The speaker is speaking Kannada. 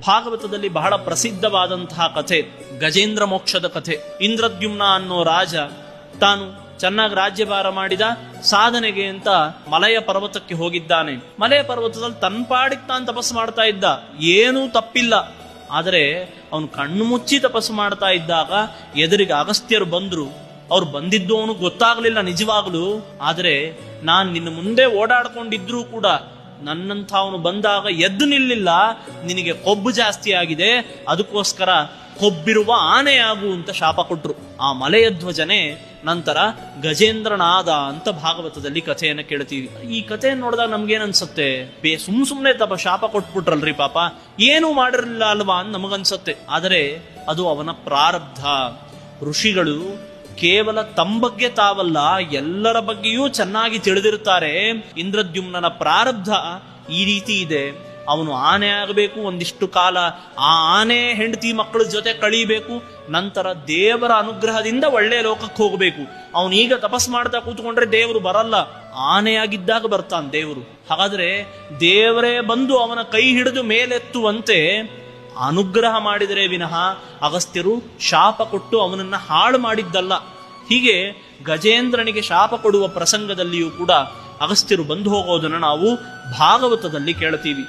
ಭಾಗವತದಲ್ಲಿ ಬಹಳ ಪ್ರಸಿದ್ಧವಾದಂತಹ ಕಥೆ ಗಜೇಂದ್ರ ಮೋಕ್ಷದ ಕಥೆ. ಇಂದ್ರದ್ಯುಮ್ನ ಅನ್ನೋ ರಾಜ ತಾನು ಚೆನ್ನಾಗಿ ರಾಜ್ಯಭಾರ ಮಾಡಿದ ಸಾಧನೆಗೆ ಅಂತ ಮಲಯ ಪರ್ವತಕ್ಕೆ ಹೋಗಿದ್ದಾನೆ. ಮಲಯ ಪರ್ವತದಲ್ಲಿ ತನ್ಪಾಡಿಗೆ ತಾನು ತಪಸ್ಸು ಮಾಡ್ತಾ ಇದ್ದ, ಏನೂ ತಪ್ಪಿಲ್ಲ. ಆದರೆ ಅವನು ಕಣ್ಣು ಮುಚ್ಚಿ ತಪಸ್ಸು ಮಾಡ್ತಾ ಇದ್ದಾಗ ಎದುರಿಗೆ ಅಗಸ್ತ್ಯರು ಬಂದ್ರು. ಅವ್ರು ಬಂದಿದ್ದು ಅವನು ಗೊತ್ತಾಗ್ಲಿಲ್ಲ ನಿಜವಾಗ್ಲು. ಆದರೆ ನಾನು ನಿನ್ನ ಮುಂದೆ ಓಡಾಡ್ಕೊಂಡಿದ್ರು ಕೂಡ ನನ್ನಂಥ ಅವನು ಬಂದಾಗ ಎದ್ದು ನಿಲ್ಲಿಲ್ಲ. ನಿನಗೆ ಕೊಬ್ಬು ಜಾಸ್ತಿ ಆಗಿದೆ, ಅದಕ್ಕೋಸ್ಕರ ಕೊಬ್ಬಿರುವ ಆನೆಯಾಗು ಅಂತ ಶಾಪ ಕೊಟ್ರು. ಆ ಮಲೆಯ ಧ್ವಜನೆ ನಂತರ ಗಜೇಂದ್ರನಾದ ಅಂತ ಭಾಗವತದಲ್ಲಿ ಕಥೆಯನ್ನು ಕೇಳ್ತೀವಿ. ಈ ಕಥೆಯನ್ನು ನೋಡಿದಾಗ ನಮ್ಗೇನ್ ಅನ್ಸುತ್ತೆ, ಸುಮ್ನೆ ಶಾಪ ಕೊಟ್ಬಿಟ್ರಲ್ರಿ ಪಾಪ, ಏನೂ ಮಾಡಿರಲಿಲ್ಲ ಅಲ್ವಾ ಅಂತ ನಮಗನ್ಸುತ್ತೆ. ಆದರೆ ಅದು ಅವನ ಪ್ರಾರಬ್ಧ. ಋಷಿಗಳು ಕೇವಲ ತಮ್ಮ ಬಗ್ಗೆ ತಾವಲ್ಲ, ಎಲ್ಲರ ಬಗ್ಗೆಯೂ ಚೆನ್ನಾಗಿ ತಿಳಿದಿರ್ತಾರೆ. ಇಂದ್ರದ್ಯುಮ್ನನ ಪ್ರಾರಬ್ಧ ಈ ರೀತಿ ಇದೆ. ಅವನು ಆನೆ ಆಗಬೇಕು, ಒಂದಿಷ್ಟು ಕಾಲ ಆ ಆನೆ ಹೆಂಡತಿ ಮಕ್ಕಳ ಜೊತೆ ಕಳೀಬೇಕು, ನಂತರ ದೇವರ ಅನುಗ್ರಹದಿಂದ ಒಳ್ಳೆ ಲೋಕಕ್ಕೆ ಹೋಗಬೇಕು. ಅವನೀಗ ತಪಸ್ ಮಾಡ್ತಾ ಕೂತ್ಕೊಂಡ್ರೆ ದೇವರು ಬರಲ್ಲ, ಆನೆಯಾಗಿದ್ದಾಗ ಬರ್ತಾನೆ ದೇವರು. ಹಾಗಾದ್ರೆ ದೇವರೇ ಬಂದು ಅವನ ಕೈ ಹಿಡಿದು ಮೇಲೆತ್ತುವಂತೆ ಅನುಗ್ರಹ ಮಾಡಿದರೆ ವಿನಃ ಅಗಸ್ತ್ಯರು ಶಾಪ ಕೊಟ್ಟು ಅವನನ್ನ ಹಾಳು ಮಾಡಿದ್ದಲ್ಲ. ಹೀಗೆ ಗಜೇಂದ್ರನಿಗೆ ಶಾಪ ಕೊಡುವ ಪ್ರಸಂಗದಲ್ಲಿಯೂ ಕೂಡ ಅಗಸ್ತ್ಯರು ಬಂದು ಹೋಗೋದನ್ನು ನಾವು ಭಾಗವತದಲ್ಲಿ ಕೇಳ್ತೀವಿ.